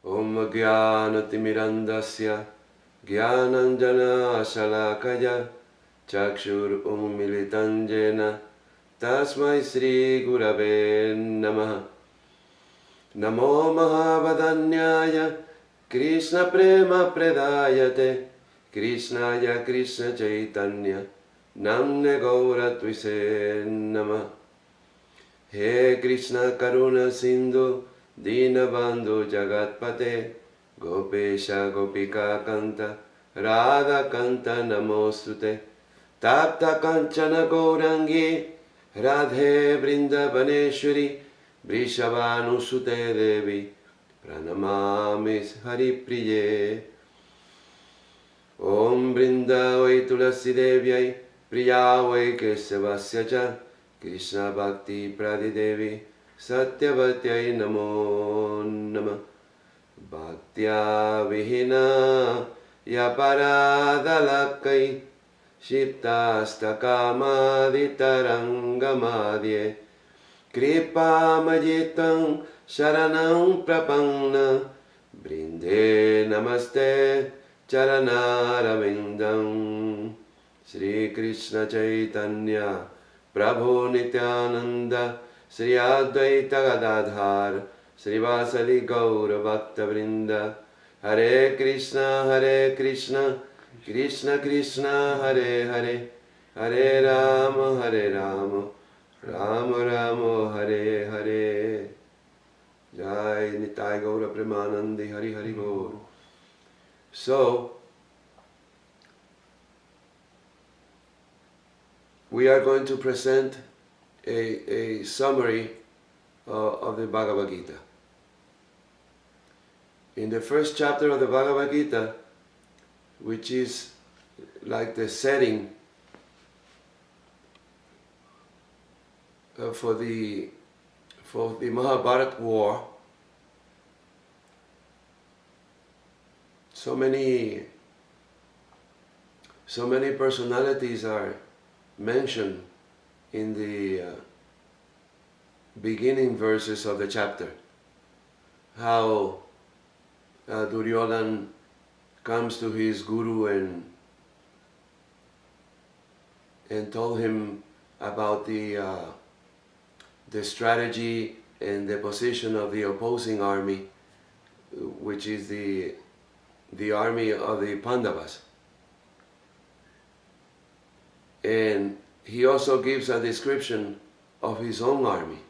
Om Jnanatimirandasya Jnananjana Shalakaya Chakshur Umilitanjena Tasmai Sri Gurave Namaha. Namo Mahavadanyaya Krishna Prema Predayate Krishnaya Krishna Chaitanya Namne Gaura Twise Namaha. He Krishna Karuna Sindhu Dinabandhu Jagatpate Gopesha Gopika Kanta Radha Kanta Namostute Tapta Kanchana Gaurangi Radhe Vrindavaneshwari Vrishabhanusute Devi Pranamamis Haripriye. Om Vrindavai Tulasi Devyai Priyavai Kesavasya Cha Krishna Bhakti Pradidevi Satyavatyai Namo Namah. Bhaktya Vihina Yaparadalakai Shiptastakamaditarangamaadye Kripa Majitam Sharanam Prapanna Brinde Namaste Charanaravindam. Sri Krishna Chaitanya Prabhu Nityananda Sri Advaita Gadadhar Sri Vasali Gaura Bhakta Vrinda. Hare Krishna Krishna Krishna Hare Hare Hare Rama Rama Rama Hare Hare. Jai Nitai Gaura Premanandi Hari Hari Gaur. So, we are going to present a summary of the Bhagavad-Gita. In the first chapter of the Bhagavad-Gita, which is like the setting for the Mahabharata war, so many personalities are mentioned in the beginning verses of the chapter. How Duryodhana comes to his guru and told him about the strategy and the position of the opposing army, which is the army of the Pandavas. And he also gives a description of his own army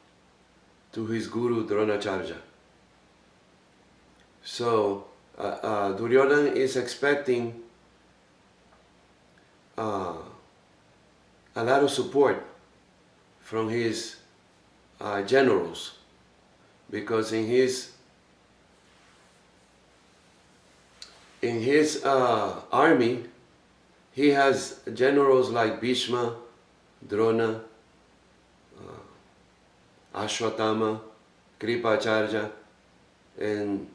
to his guru Dronacharya. So Duryodhana is expecting a lot of support from his generals, because in his army he has generals like Bhishma, Drona, Ashwatthama, Kripacharya, and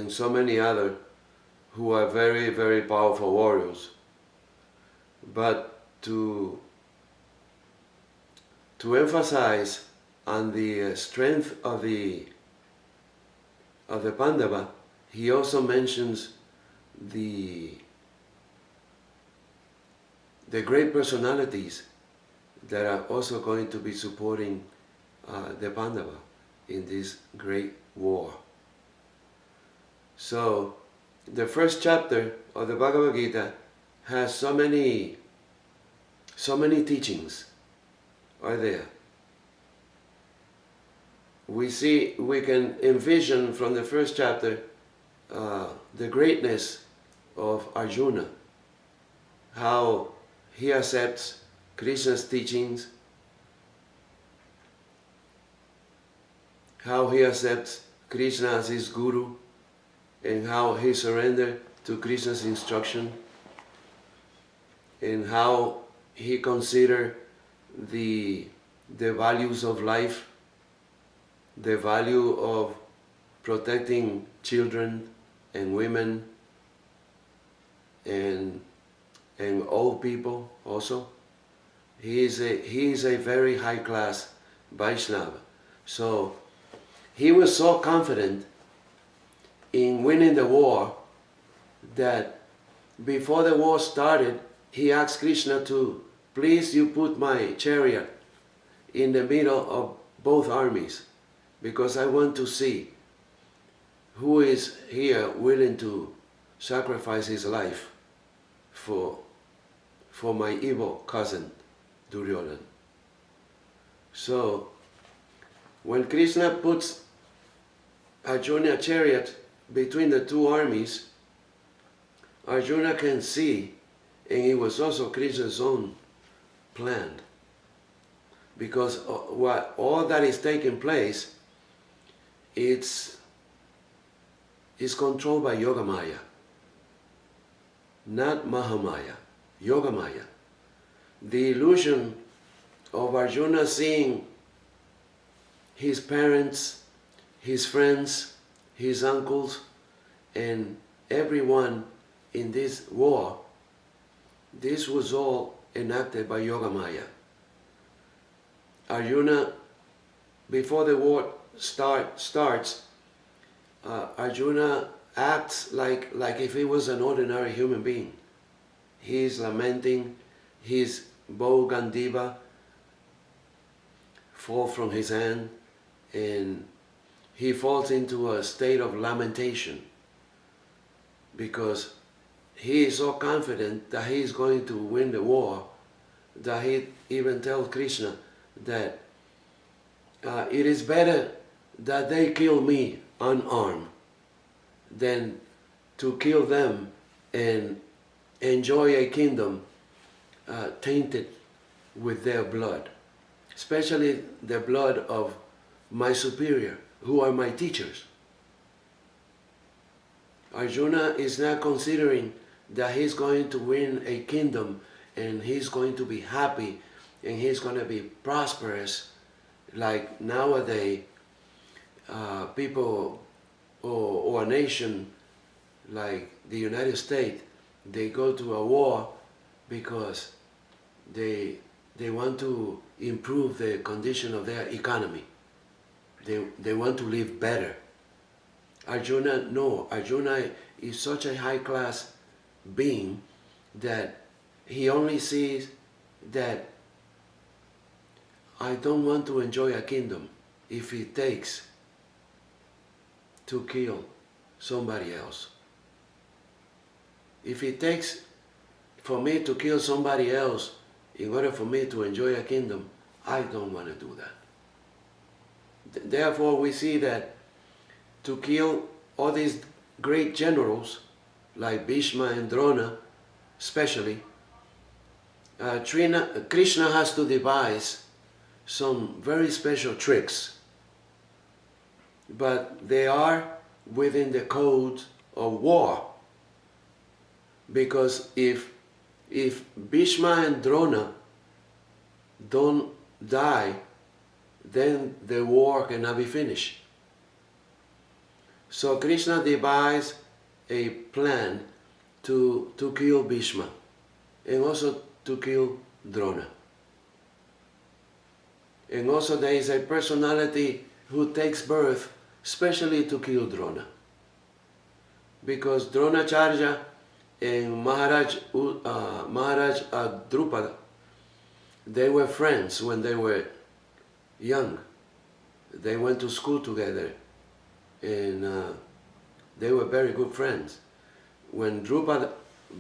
so many others who are very, very powerful warriors. But to emphasize on the strength of the Pandava, he also mentions the great personalities that are also going to be supporting the Pandava in this great war. So the first chapter of the Bhagavad Gita has so many teachings are there. We can envision from the first chapter the greatness of Arjuna, how he accepts Krishna's teachings, how he accepts Krishna as his guru, and how he surrendered to Krishna's instruction, and how he considered the values of life, the value of protecting children and women and old people also. He is a very high class Vaishnava. So he was so confident in winning the war, that before the war started, he asked Krishna to, please you put my chariot in the middle of both armies, because I want to see who is here willing to sacrifice his life for my evil cousin Duryodhana. So when Krishna puts Arjuna's chariot between the two armies, Arjuna can see, and it was also Krishna's own plan, because all that is taking place, it's controlled by Yogamaya, not Mahamaya, Yogamaya. The illusion of Arjuna seeing his parents, his friends, his uncles, and everyone in this war, this was all enacted by Yogamaya. Arjuna, before the war starts, Arjuna acts like if he was an ordinary human being. He is lamenting, his bow Gandiva fall from his hand, and he falls into a state of lamentation because he is so confident that he is going to win the war that he even tells Krishna that it is better that they kill me unarmed than to kill them and enjoy a kingdom tainted with their blood, especially the blood of my superior, who are my teachers. Arjuna is not considering that he's going to win a kingdom and he's going to be happy and he's going to be prosperous like nowadays people or a nation like the United States, they go to a war because they want to improve the condition of their economy. They want to live better. Arjuna, no. Arjuna is such a high-class being that he only sees that I don't want to enjoy a kingdom if it takes to kill somebody else. If it takes for me to kill somebody else in order for me to enjoy a kingdom, I don't want to do that. Therefore, we see that to kill all these great generals, like Bhishma and Drona, especially, Krishna has to devise some very special tricks, but they are within the code of war. Because if Bhishma and Drona don't die, then the war cannot be finished. So Krishna devised a plan to kill Bhishma and also to kill Drona. And also there is a personality who takes birth especially to kill Drona. Because Dronacharya and Maharaj Drupada, they were friends when they were young. They went to school together and they were very good friends. When Drupada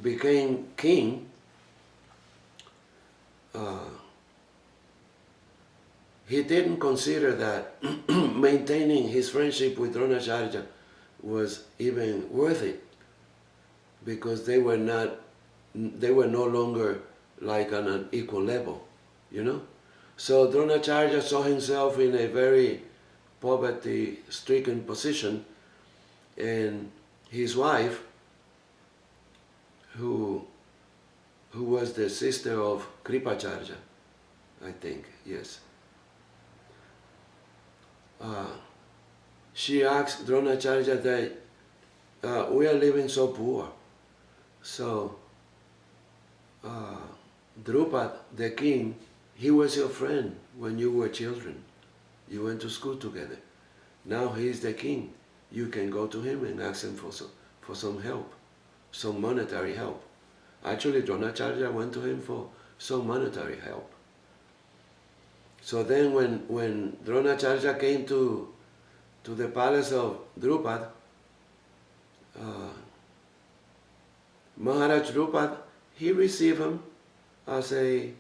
became king, he didn't consider that maintaining his friendship with Dronacharya was even worth it, because they were no longer like on an equal level, you know. So Dronacharya saw himself in a very poverty-stricken position, and his wife, who was the sister of Kripacharya, I think, yes. She asked Dronacharya that we are living so poor. So Drupad, the king, he was your friend when you were children. You went to school together. Now he is the king. you can go to him and ask him for some help, some monetary help. Actually, Dronacharya went to him for some monetary help. So then when Dronacharya came to the palace of Drupad, Maharaj Drupad, he received him as a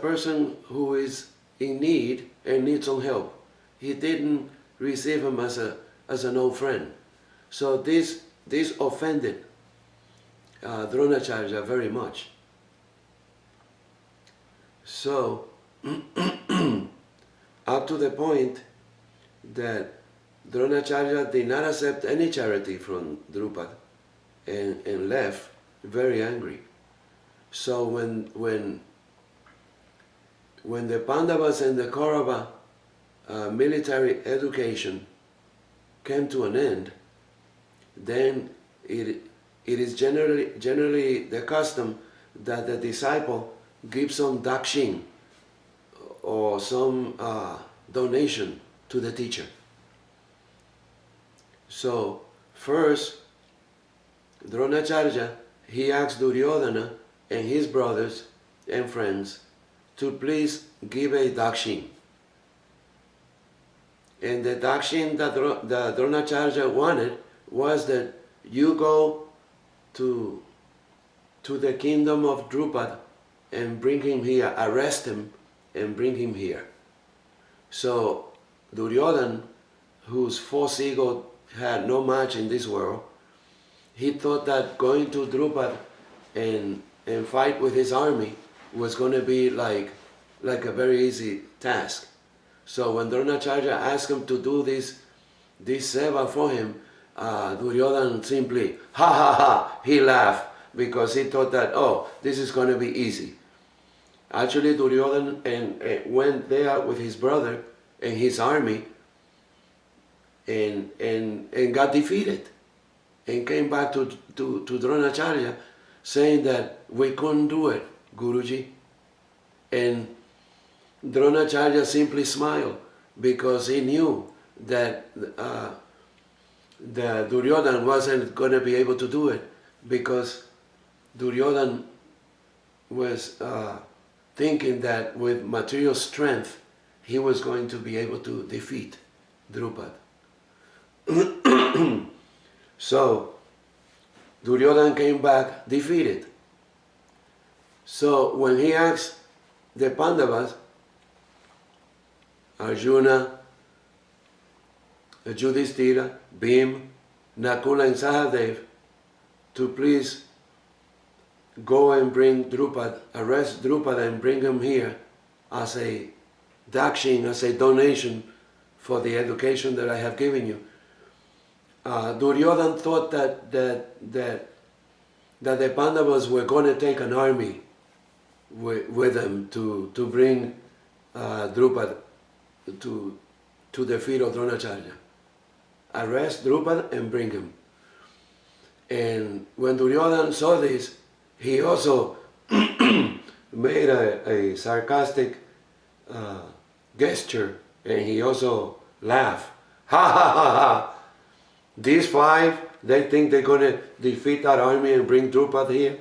person who is in need and needs some help. He didn't receive him as an old friend. So this offended Dronacharya very much. So up to the point that Dronacharya did not accept any charity from Drupad and left very angry. So when the Pandavas and the Kaurava military education came to an end, then it is generally the custom that the disciple gives some dakshin or some donation to the teacher. So first, Dronacharya, he asked Duryodhana and his brothers and friends to please give a dakshin. And the dakshin that Dronacharya wanted was that you go to the kingdom of Drupad and bring him here, arrest him and bring him here. So Duryodhana, whose false ego had no match in this world, he thought that going to Drupad and fight with his army was going to be like a very easy task. So when Dronacharya asked him to do this seva for him, Duryodhana simply, ha ha ha, he laughed because he thought that, oh, this is going to be easy. Actually, Duryodhana went there with his brother and his army and got defeated and came back to Dronacharya saying that we couldn't do it, Guruji. And Dronacharya simply smiled because he knew that the Duryodhana wasn't going to be able to do it, because Duryodhana was thinking that with material strength he was going to be able to defeat Drupad. So Duryodhana came back defeated. So when he asked the Pandavas, Arjuna, Yudhishthira, Bhim, Nakula and Sahadev, to please go and bring Drupad, arrest Drupad and bring him here as a dakshin, as a donation for the education that I have given you. Duryodhana thought that the Pandavas were going to take an army with them to bring Drupad to the feet of Dronacharya. Arrest Drupad and bring him. And when Duryodhana saw this, he also made a sarcastic gesture, and he also laughed. Ha ha ha ha! These five, they think they're going to defeat our army and bring Drupad here.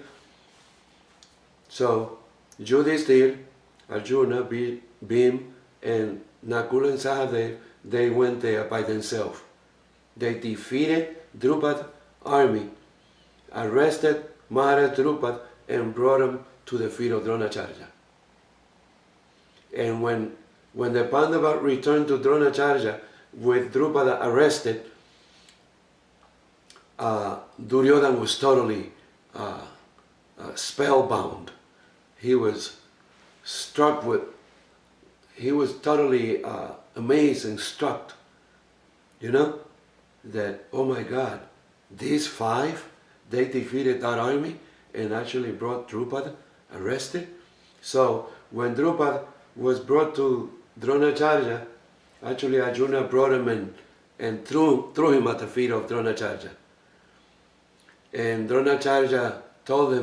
So Yudhishthira, Arjuna, Bhim, and Nakula and Sahadev, they went there by themselves. They defeated Drupad's army, arrested Maharaj Drupad, and brought him to the feet of Dronacharya. And when the Pandava returned to Dronacharya with Drupada arrested, Duryodhana was totally spellbound. He was totally amazed and struck, that, oh my God, these five, they defeated that army and actually brought Drupad arrested. So when Drupad was brought to Dronacharya, actually Arjuna brought him and threw him at the feet of Dronacharya. And Dronacharya told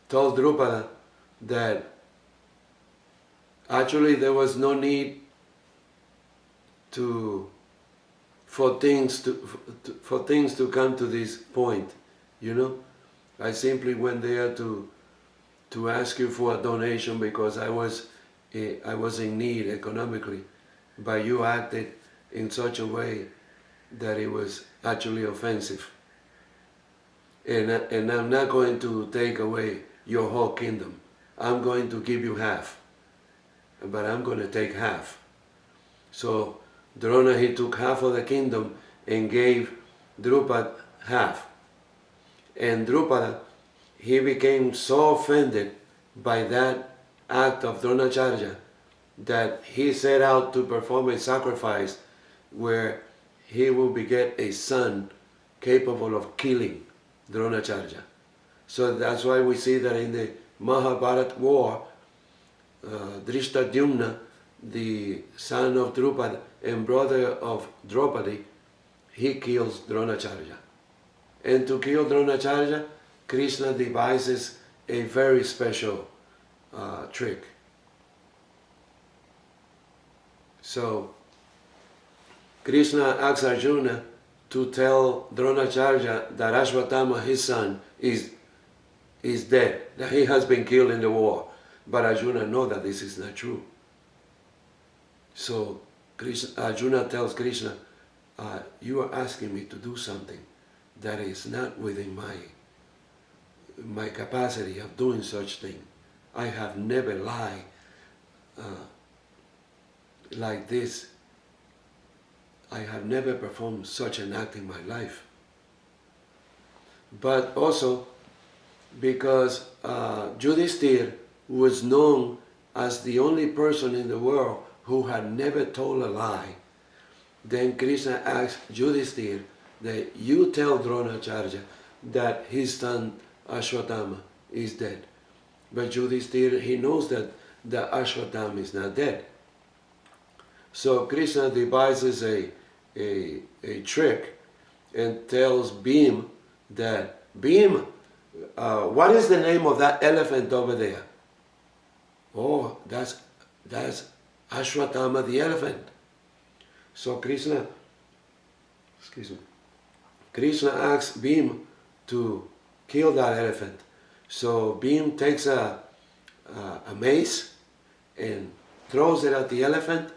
Drupada that actually there was no need to for things to come to this point, you know. I simply went there to ask you for a donation because I was in need economically, but you acted in such a way that it was actually offensive. And I'm not going to take away your whole kingdom. I'm going to give you half, but I'm going to take half. So Drona, he took half of the kingdom and gave Drupad half. And Drupada, he became so offended by that act of Dronacharya that he set out to perform a sacrifice where he will beget a son capable of killing Dronacharya. So that's why we see that in the Mahabharata war, Drishtadyumna, the son of Drupad and brother of Draupadi, he kills Dronacharya. And to kill Dronacharya, Krishna devises a very special trick. So Krishna asks Arjuna to tell Dronacharya that Ashwatthama, his son, is dead, that he has been killed in the war. But Arjuna knows that this is not true. So Arjuna tells Krishna, you are asking me to do something that is not within my capacity of doing such thing. I have never lied like this. I have never performed such an act in my life. But also because Yudhishthira was known as the only person in the world who had never told a lie, then Krishna asked Yudhishthira that you tell Dronacharya that his son Ashwatthama is dead. But Yudhishthira, he knows that the Ashwatthama is not dead. So Krishna devises a trick and tells Bhim that, Bhim, what is the name of that elephant over there? Oh, that's Ashwatthama the elephant. So Krishna asks Bhim to kill that elephant. So Bhim takes a mace and throws it at the elephant,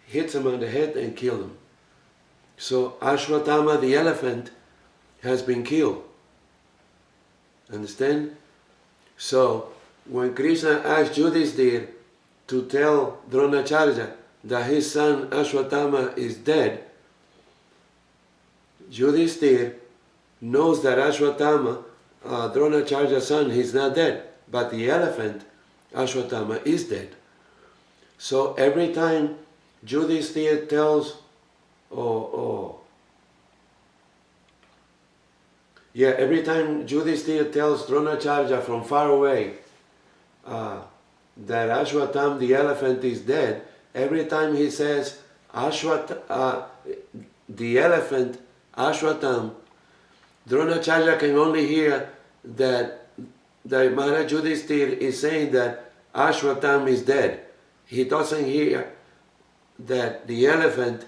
hits him on the head and kills him. So Ashwatthama the elephant has been killed. Understand? So when Krishna asked Yudhishthira to tell Dronacharya that his son Ashwatthama is dead, Yudhishthira knows that Ashwatthama, Dronacharya's son, he's not dead, but the elephant, Ashwatthama, is dead. So every time Yudhishthira tells, every time Yudhishthira tells Dronacharya from far away that Ashwatthama the elephant is dead, every time he says the elephant, Ashwatthama, Dronacharya can only hear that Maharaj Yudhishthira is saying that Ashwatthama is dead. He doesn't hear that the elephant,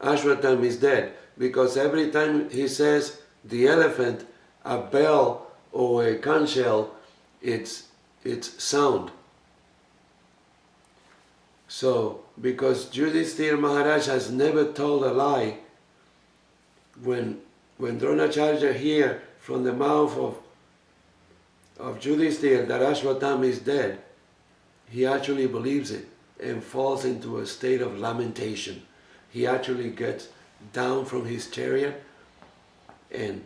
Ashwatthama, is dead, because every time he says the elephant, a bell or a conch shell, it's sound. So, because Yudhishthira Maharaj has never told a lie, when Dronacharya hears from the mouth of Yudhishthira that Ashwatthama is dead, he actually believes it and falls into a state of lamentation. He actually gets down from his chariot and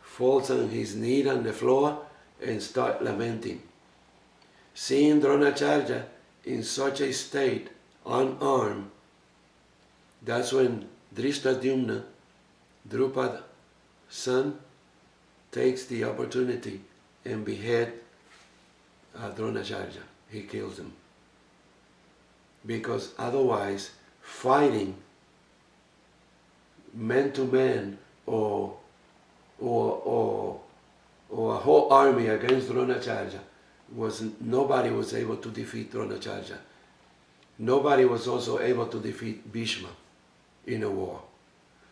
falls on his knee on the floor and starts lamenting. Seeing Dronacharya in such a state, unarmed, that's when Drishtadyumna, Drupad's son, takes the opportunity and behead Dronacharya. He kills him. Because otherwise, fighting man to man or a whole army against Dronacharya, nobody was able to defeat Dronacharya. Nobody was also able to defeat Bhishma in a war.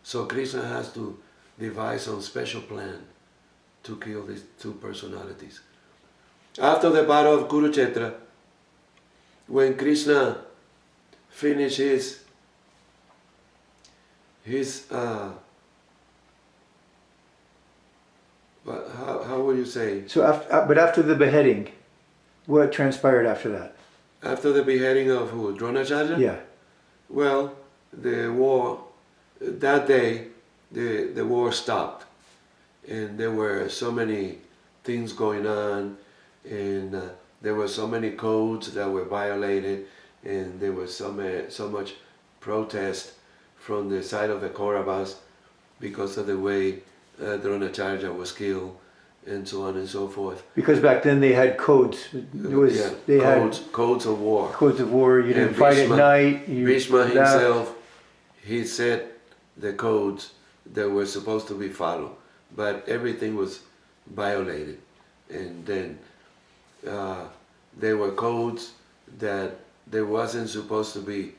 So Krishna has to devise some special plan to kill these two personalities. After the battle of Kurukshetra, when Krishna finished his how would you say? So after the beheading, what transpired after that? After the beheading of who? Dronacharya? Yeah. Well, the war, that day, the war stopped. And there were so many things going on, and there were so many codes that were violated, and there was so much protest from the side of the Kauravas because of the way Dronacharya was killed, and so on and so forth. Because back then they had codes. They codes, had codes of war. Codes of war. You didn't fight at night. Bhishma himself, he set the codes that were supposed to be followed, but everything was violated. And then there were codes that there wasn't supposed to be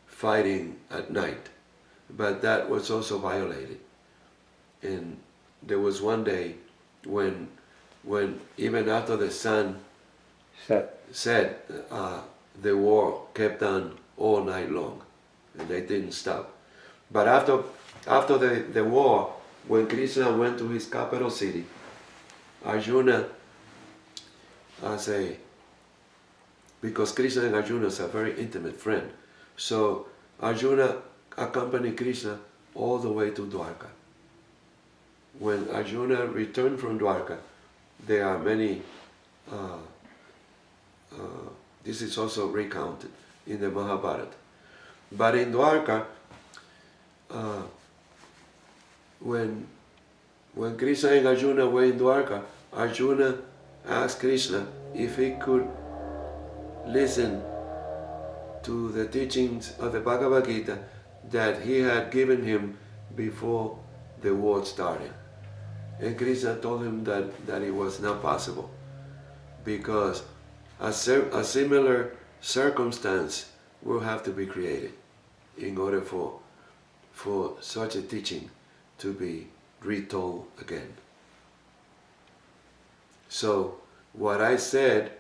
fighting at night, but that was also violated. And there was one day when even after the sun set, the war kept on all night long, and they didn't stop. But after the war, when Krishna went to his capital city, Arjuna, because Krishna and Arjuna are very intimate friend, so Arjuna accompanied Krishna all the way to Dwarka. When Arjuna returned from Dwarka, there are many, this is also recounted in the Mahabharata. But in Dwarka, when Krishna and Arjuna were in Dwarka, Arjuna asked Krishna if he could listen to the teachings of the Bhagavad-Gita that he had given him before the war started. And Krishna told him that it was not possible, because a similar circumstance will have to be created in order for such a teaching to be retold again. So what I said,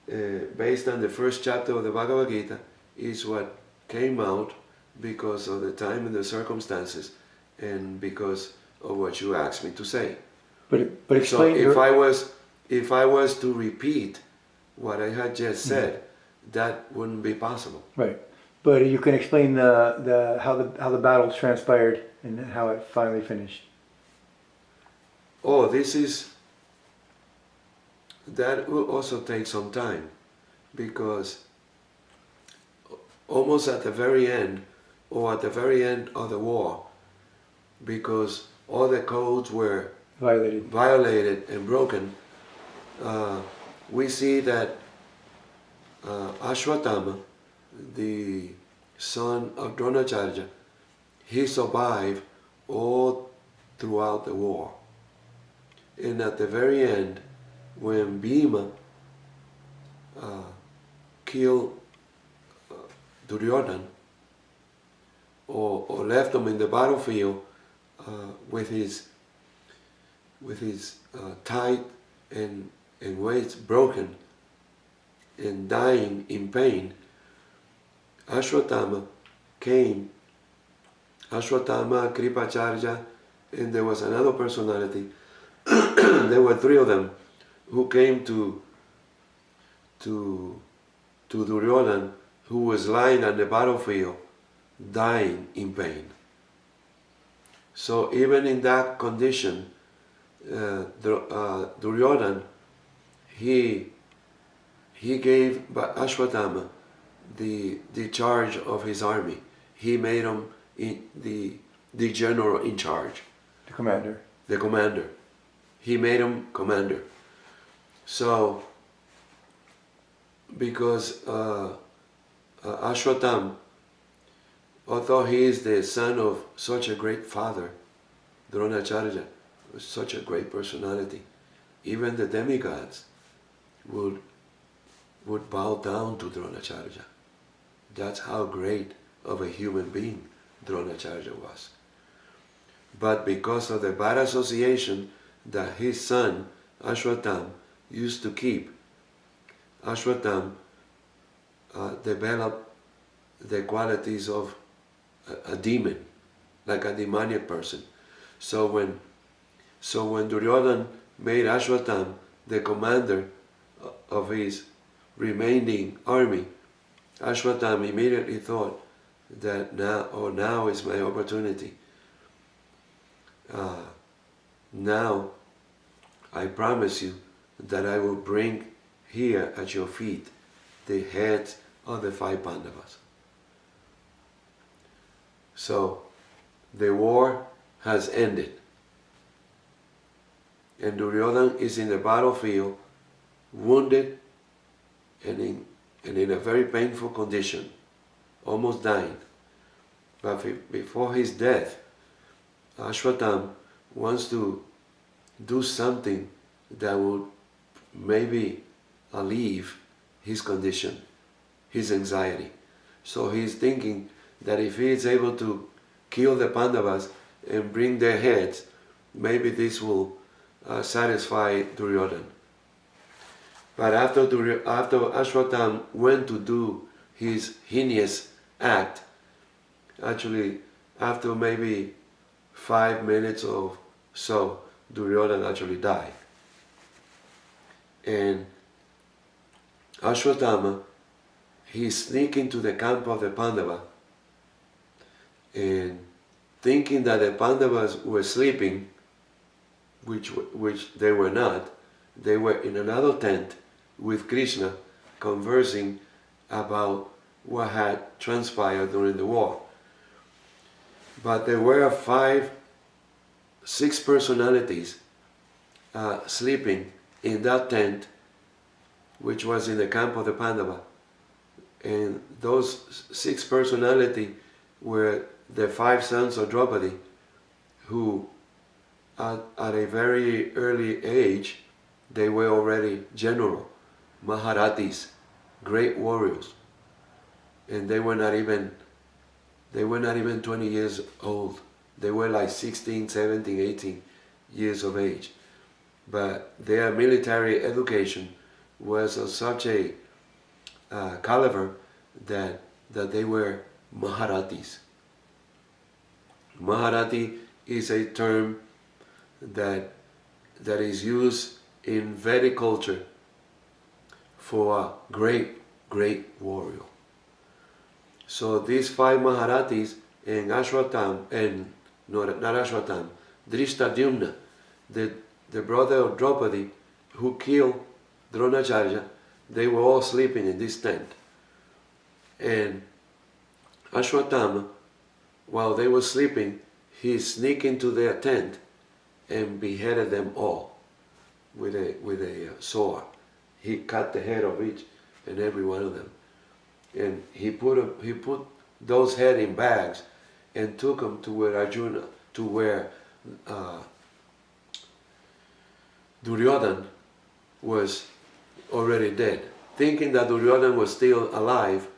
based on the first chapter of the Bhagavad-Gita, is what came out because of the time and the circumstances, and because of what you asked me to say. But explain. So if I was to repeat what I had just said, that wouldn't be possible. Right. But you can explain how the battle transpired and how it finally finished. Oh, that will also take some time, because almost at the very end, or at the very end of the war, because all the codes were violated and broken, we see that Ashwatthama, the son of Dronacharya, he survived all throughout the war. And at the very end, when Bhima killed Duryodhana, or left him in the battlefield with his tight and weights broken and dying in pain, Ashwatthama came. Ashwatthama, Kripacharya, and there was another personality. There were three of them who came to Duryodhana, who was lying on the battlefield, dying in pain. So even in that condition, Duryodhana, he gave Ashwatthama the charge of his army. He made him the general in charge. The commander. The commander. He made him commander. So, because Ashwatthama, although he is the son of such a great father, Dronacharya, was such a great personality, even the demigods would bow down to Dronacharya. That's how great of a human being Dronacharya was. but because of the bad association that his son Ashwatam used to keep, Ashwatam developed the qualities of a demon, like a demonic person. So when Duryodhana made Ashwatam the commander of his remaining army, Ashwatam immediately thought that now is my opportunity. Now I promise you that I will bring here at your feet the heads of the 5 Pandavas. So the war has ended, and Duryodhana is in the battlefield, wounded and in a very painful condition, almost dying. But before his death, Ashwatam wants to do something that would maybe alleviate his condition, his anxiety. So he's thinking that if he is able to kill the Pandavas and bring their heads, maybe this will satisfy Duryodhana. But after Ashwatam went to do his heinous act, actually after maybe 5 minutes or so, Duryodhana actually died. And Ashwatthama, he sneaked into the camp of the Pandava, and thinking that the Pandavas were sleeping, which they were not, they were in another tent with Krishna conversing about what had transpired during the war. But there were 6 personalities sleeping in that tent, which was in the camp of the Pandava. And those 6 personalities were the 5 sons of Draupadi, who at a very early age, they were already general, Maharathis, great warriors. And they were not even 20 years old. They were like 16, 17, 18 years of age. But their military education was of such a caliber that they were Maharathis. Maharathi is a term that is used in Vedic culture for a great warrior. So these 5 Maharathis and Ashwatam, and not Ashwatam, Drishtadyumna, the brother of Draupadi, who killed Dronacharya, they were all sleeping in this tent. And Ashwatthama, while they were sleeping, he sneaked into their tent and beheaded them all with a sword. He cut the head of each and every one of them, and he put those heads in bags and took them to where Duryodhana was already dead. Thinking that Duryodhana was still alive,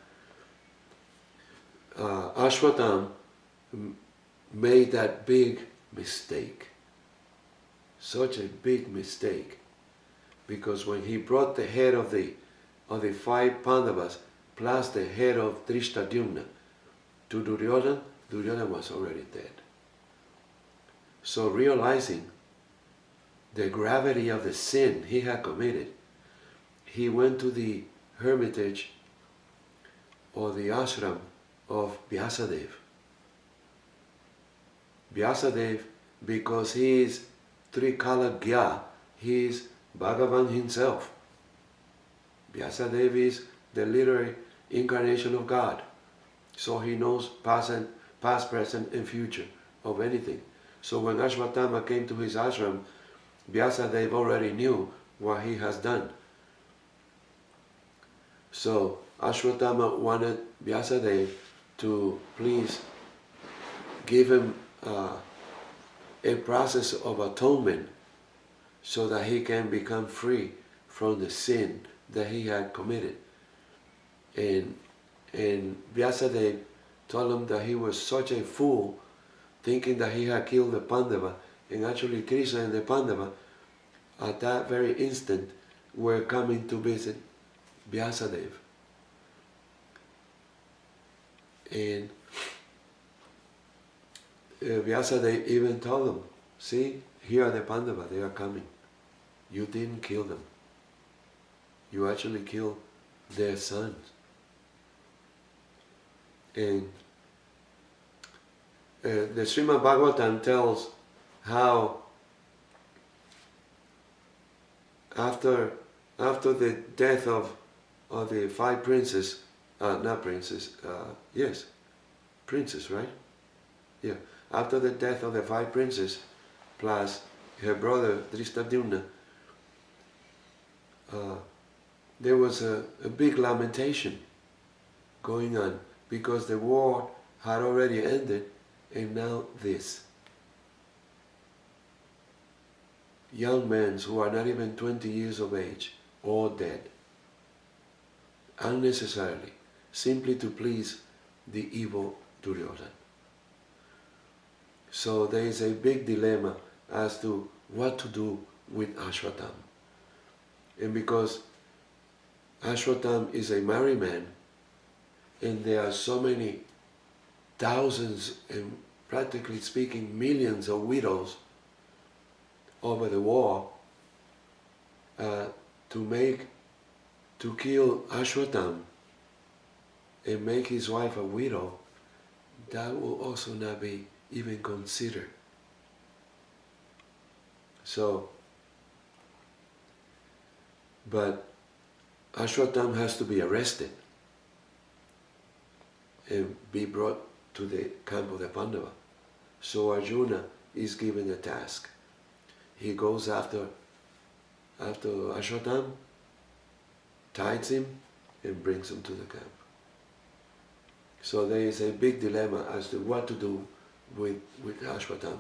Ashwatam made that big mistake. Such a big mistake. Because when he brought the head of the 5 Pandavas plus the head of Drishtadyumna to Duryodhana, Duryodhana was already dead. So realizing the gravity of the sin he had committed, he went to the hermitage or the ashram of Vyasadeva. Vyasadeva, because he is Trikala Gya, he is Bhagavan himself. Vyasadeva is the literary incarnation of God. So he knows past, present, and future of anything. So when Ashwatthama came to his ashram, Vyasadeva already knew what he has done. So Ashwatthama wanted Vyasadeva to please give him a process of atonement so that he can become free from the sin that he had committed. And Vyasadeva told him that he was such a fool thinking that he had killed the Pandava, and actually Krishna and the Pandava at that very instant were coming to visit Vyasadeva. And Vyasadeva even told them, see, here are the Pandava, they are coming. You didn't kill them. You actually killed their sons. And the Srimad Bhagavatam tells how after the death of the five princes, not princes, yes, princes, right? Yeah. After the death of the five princes, plus her brother Drishtadyumna, there was a big lamentation going on because the war had already ended, and now this. Young men who are not even 20 years of age, all dead, unnecessarily, simply to please the evil Duryodhana. So there is a big dilemma as to what to do with Ashwatam. And because Ashwatam is a married man, and there are so many thousands and practically speaking millions of widows over the war, to kill Ashwatam and make his wife a widow, that will also not be even considered. So, but Ashwatam has to be arrested and be brought to the camp of the Pandava. So Arjuna is given a task. He goes after Ashwatam, ties him, and brings him to the camp. So there is a big dilemma as to what to do with Ashwatam.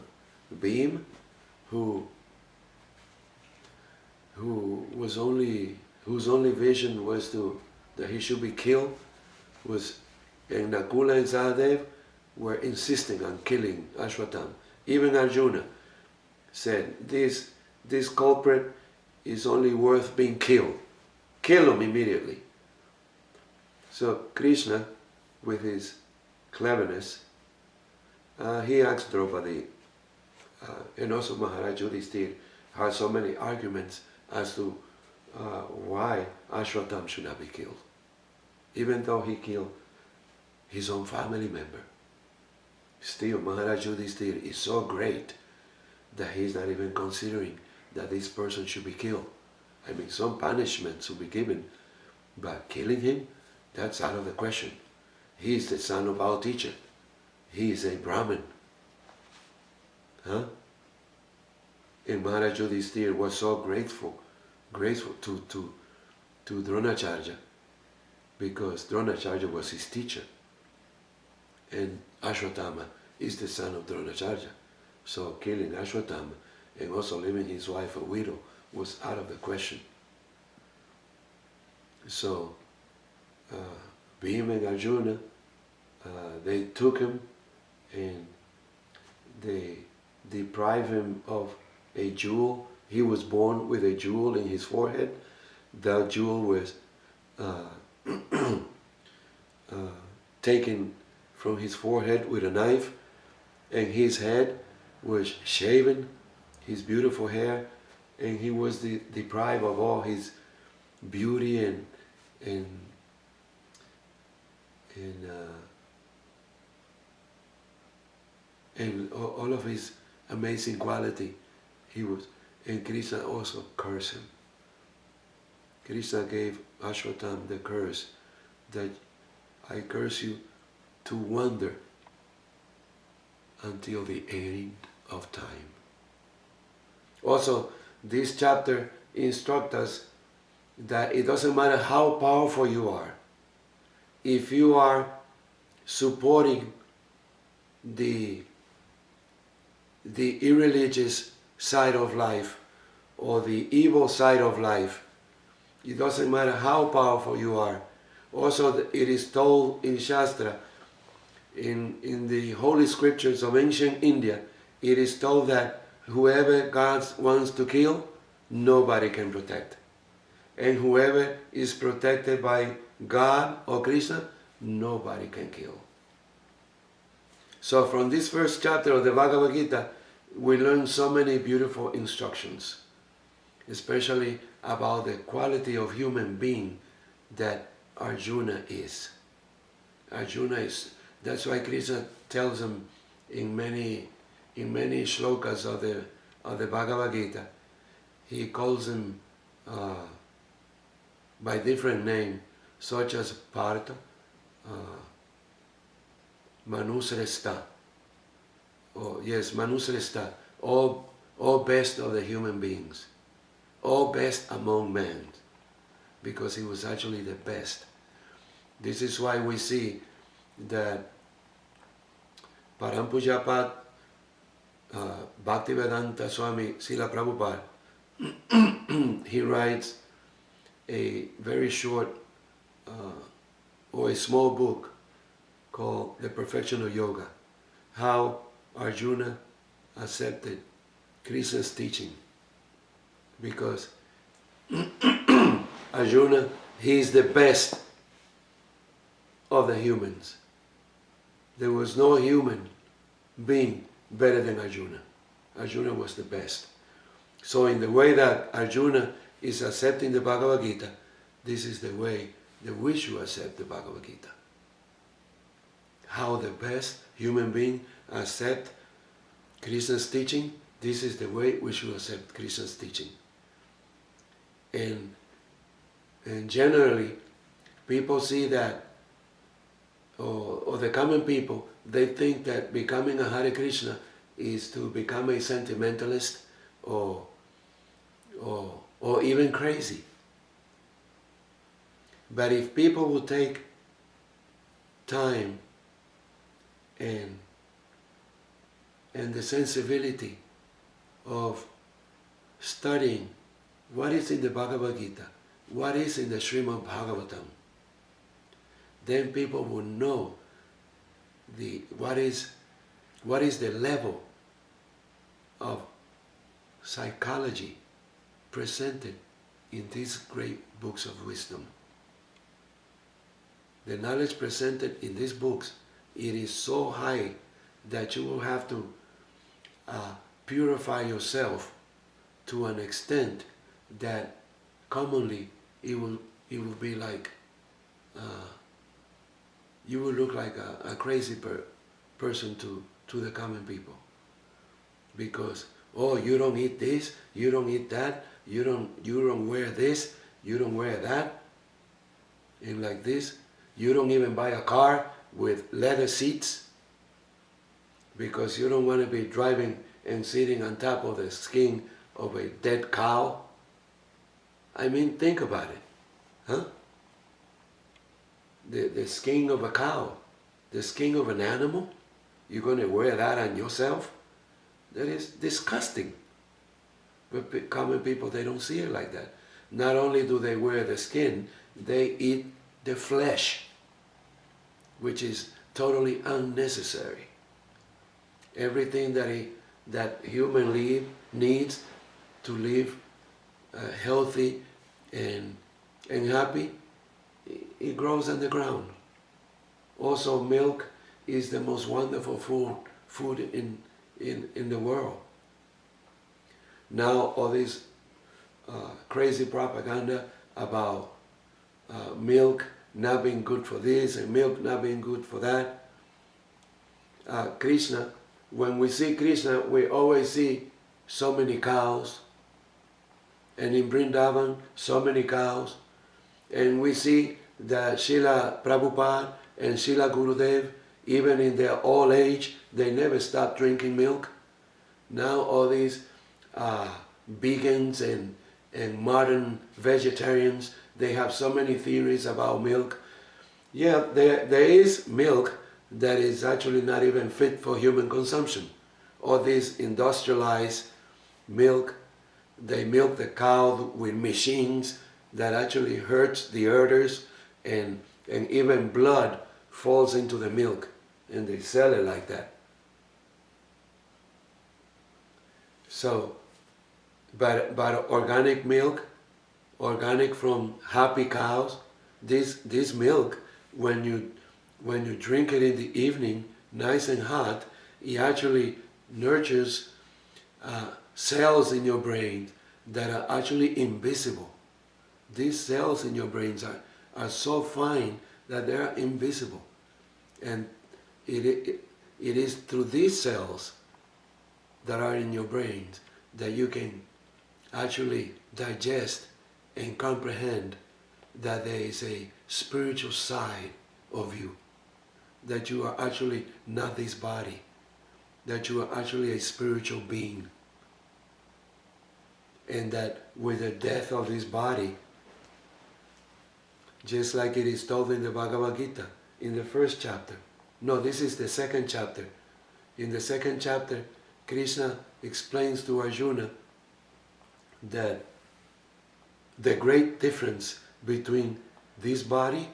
Bhim, whose only vision was that he should be killed, and Nakula and Sahadev were insisting on killing Ashwatam. Even Arjuna said, this culprit is only worth being killed. Kill him immediately. So Krishna, with his cleverness, he asked Draupadi, and also Maharaj Yudhishthira had so many arguments as to why Ashwatam should not be killed, even though he killed his own family member. Still, Maharaj Yudhishthira is so great that he's not even considering that this person should be killed. I mean, some punishment should be given, but killing him, that's out of the question. He is the son of our teacher. He is a Brahmin. Huh? And Maharaj Yudhishthira was so grateful to Dronacharya, because Dronacharya was his teacher. And Ashwatthama is the son of Dronacharya. So killing Ashwatthama and also leaving his wife a widow was out of the question. So Bhima and Arjuna, they took him and they deprived him of a jewel. He was born with a jewel in his forehead. That jewel was taken from his forehead with a knife, and his head was shaven, his beautiful hair, and he was deprived of all his beauty and all of his amazing quality. And Krishna also cursed him. Krishna gave Ashwatam the curse that I curse you to wander until the end of time. Also, this chapter instructs us that it doesn't matter how powerful you are, if you are supporting the irreligious side of life or the evil side of life, it doesn't matter how powerful you are. Also, it is told in Shastra in the holy scriptures of ancient India, it is told that whoever God wants to kill, nobody can protect. And whoever is protected by God or Krishna, nobody can kill. So from this first chapter of the Bhagavad Gita, we learn so many beautiful instructions, especially about the quality of human being that Arjuna is. Arjuna is, that's why Krishna tells him in many shlokas of the Bhagavad Gita, he calls him by different names, such as Partha, Manusresta, Manusresta, all best of the human beings, all best among men, because he was actually the best. This is why we see that Parampujapat Bhaktivedanta Swami Srila Prabhupada, he writes a very short or a small book called The Perfection of Yoga, how Arjuna accepted Krishna's teaching, because Arjuna, he is the best of the humans. There was no human being better than Arjuna. Arjuna was the best. So in the way that Arjuna is accepting the Bhagavad Gita, this is the way that we should accept the Bhagavad Gita. How the best human being accept Krishna's teaching, this is the way we should accept Krishna's teaching. And generally, people see that, or the common people, they think that becoming a Hare Krishna is to become a sentimentalist or even crazy. But if people will take time and the sensibility of studying what is in the Bhagavad Gita, what is in the Srimad Bhagavatam, then people will know what is the level of psychology presented in these great books of wisdom. The knowledge presented in these books, it is so high that you will have to purify yourself to an extent that commonly it will be like you will look like a crazy person to the common people, because you don't eat this, you don't eat that, you don't wear this, you don't wear that, and like this, you don't even buy a car with leather seats, because you don't want to be driving and sitting on top of the skin of a dead cow. I mean, think about it, huh? The skin of a cow, the skin of an animal, you're going to wear that on yourself? That is disgusting. But common people, they don't see it like that. Not only do they wear the skin, they eat the flesh, which is totally unnecessary. Everything that human needs to live healthy and happy, it grows on the ground. Also, milk is the most wonderful food in the world. Now, all this crazy propaganda about milk not being good for this and milk not being good for that. Krishna, when we see Krishna, we always see so many cows. And in Vrindavan, so many cows. And we see that Srila Prabhupada and Srila Gurudev, even in their old age, they never stopped drinking milk. Now all these vegans and modern vegetarians, they have so many theories about milk. Yeah, there is milk that is actually not even fit for human consumption. All this industrialized milk, they milk the cow with machines that actually hurts the udders, and even blood falls into the milk. and they sell it like that. So, but organic milk, organic from happy cows, this milk, when you drink it in the evening, nice and hot, it actually nurtures cells in your brain that are actually invisible. These cells in your brains are so fine that they are invisible. And it is through these cells that are in your brains that you can actually digest and comprehend that there is a spiritual side of you, that you are actually not this body, that you are actually a spiritual being, and that with the death of this body, just like it is told in the Bhagavad-Gita, in the first chapter. No, this is the second chapter. In the second chapter, Krishna explains to Arjuna that the great difference between this body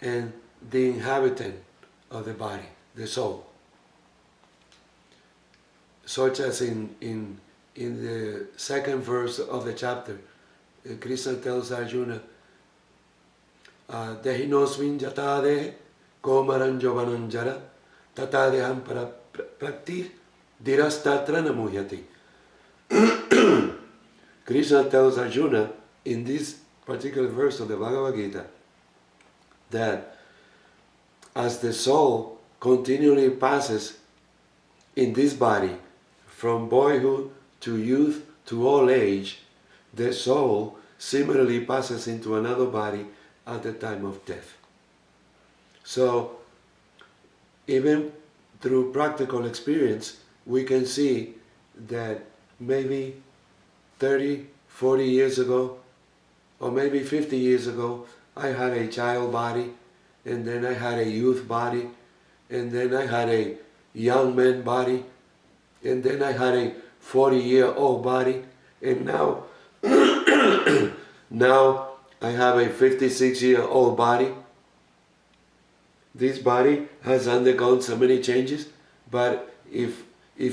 and the inhabitant of the body, the soul. Such as in the second verse of the chapter, Krishna tells Arjuna, Dehinosmin jatade komaranjovananjara tatadeham praktir dirastatra namuyati. Krishna tells Arjuna in this particular verse of the Bhagavad Gita that as the soul continually passes in this body from boyhood to youth to old age, the soul similarly passes into another body at the time of death. So even through practical experience, we can see that maybe 30, 40 years ago, or maybe 50 years ago, I had a child body, and then I had a youth body, and then I had a young man body, and then I had a 40-year-old body, and now, now I have a 56-year-old body. This body has undergone so many changes, but if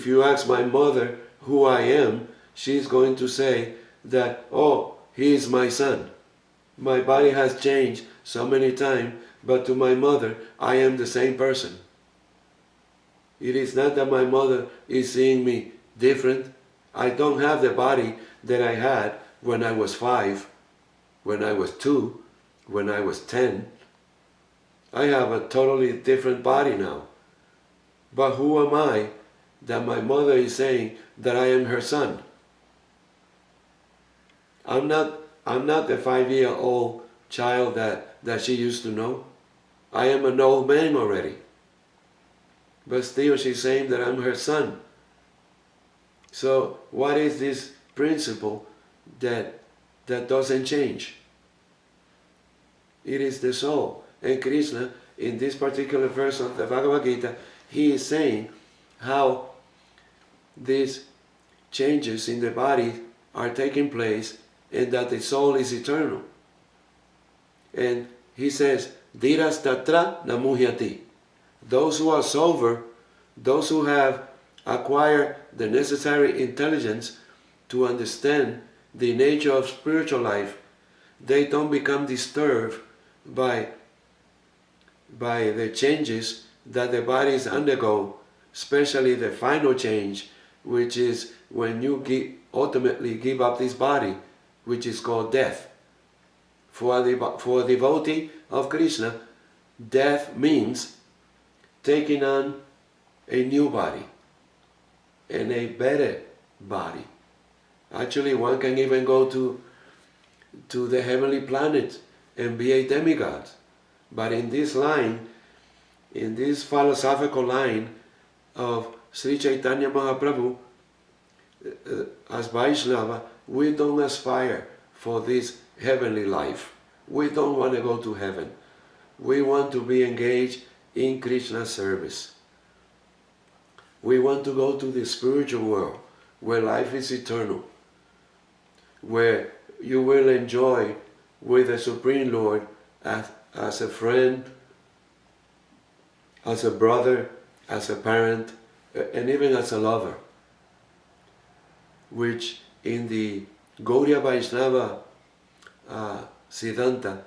you ask my mother who I am, she's going to say that, oh, he is my son. My body has changed so many times, but to my mother, I am the same person. It is not that my mother is seeing me different. I don't have the body that I had when I was 5, when I was 2, when I was 10. I have a totally different body now. But who am I that my mother is saying that I am her son? I'm not the 5-year-old child that she used to know. I am an old man already. But still she's saying that I'm her son. So what is this principle that doesn't change? It is the soul. And Krishna, in this particular verse of the Bhagavad Gita, he is saying how these changes in the body are taking place and that the soul is eternal. And he says, Dhiras tatra namuhyati. Those who are sober, those who have acquired the necessary intelligence to understand the nature of spiritual life, they don't become disturbed by the changes that the bodies undergo, especially the final change, which is when you ultimately give up this body, which is called death. For a devotee of Krishna, death means taking on a new body and a better body. Actually, one can even go to the heavenly planet and be a demigod. But in this line, in this philosophical line of Sri Chaitanya Mahaprabhu, as Vaishnava, we don't aspire for this heavenly life. We don't want to go to heaven. We want to be engaged in Krishna's service. We want to go to the spiritual world where life is eternal, where you will enjoy with the Supreme Lord as a friend, as a brother, as a parent, and even as a lover, which in the Gaudiya Vaishnava Siddhanta,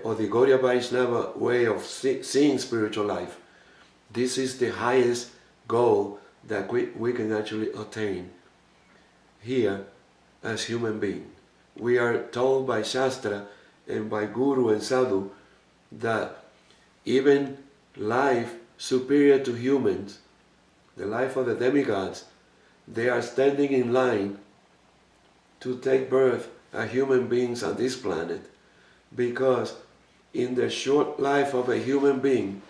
or the Gaudiya Vaishnava way of seeing spiritual life, this is the highest goal that we can actually attain here as human beings. We are told by Shastra and by Guru and Sadhu that even life superior to humans, the life of the demigods, they are standing in line to take birth as human beings on this planet, because in the short life of a human being,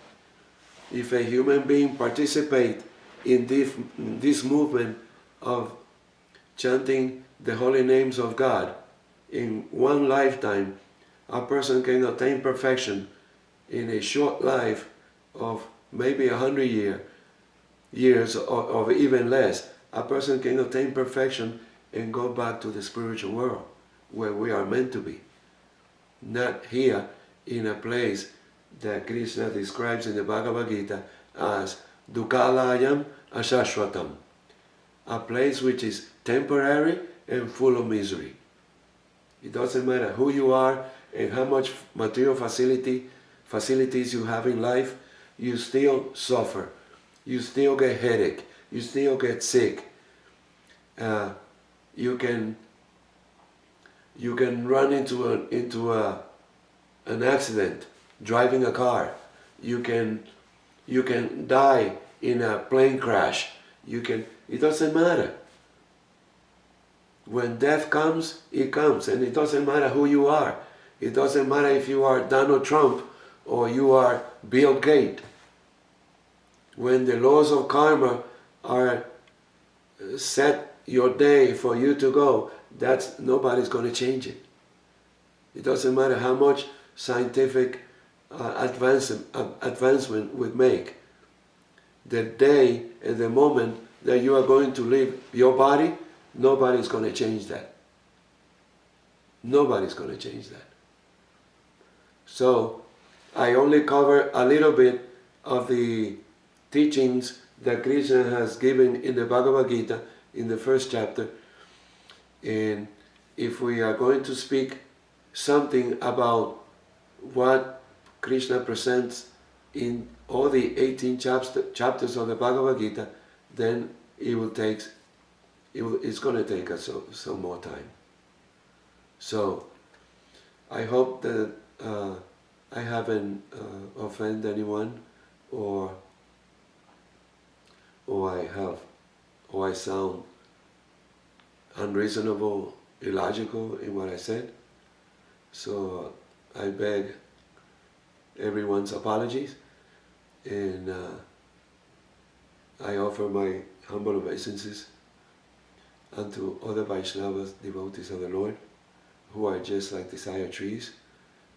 if a human being participates in this movement of chanting the holy names of God, in one lifetime, a person can attain perfection. In a short life of maybe 100 years or even less, a person can attain perfection and go back to the spiritual world where we are meant to be. Not here in a place that Krishna describes in the Bhagavad-Gita as Dukkhalayam Ashashvatam, a place which is temporary and full of misery. It doesn't matter who you are and how much material facilities you have in life, you still suffer. You still get headache. You still get sick. You can run into an accident driving a car. You can die in a plane crash. It doesn't matter. When death comes, it comes, and it doesn't matter who you are. It doesn't matter if you are Donald Trump or you are Bill Gates. When the laws of karma are set your day for you to go, nobody's going to change it. It doesn't matter how much scientific advancement we make. The day and the moment that you are going to leave your body, nobody's going to change that. Nobody's going to change that. So I only cover a little bit of the teachings that Krishna has given in the Bhagavad Gita in the first chapter. And if we are going to speak something about what Krishna presents in all the 18 chapters of the Bhagavad Gita, then it's going to take us some more time. So I hope that I haven't offended anyone, or I sound unreasonable, illogical in what I said. So I beg everyone's apologies, and I offer my humble obeisances unto other Vaishnavas, devotees of the Lord, who are just like desire trees,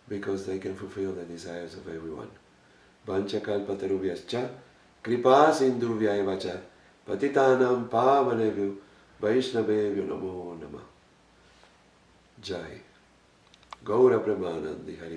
because they can fulfill the desires of everyone. Vanchakalpatarubhyascha kripa sindhubhya eva cha patitanam pavanebhyo vaishnavebhyo namo namah. Jai Gaura Premanandi Hari.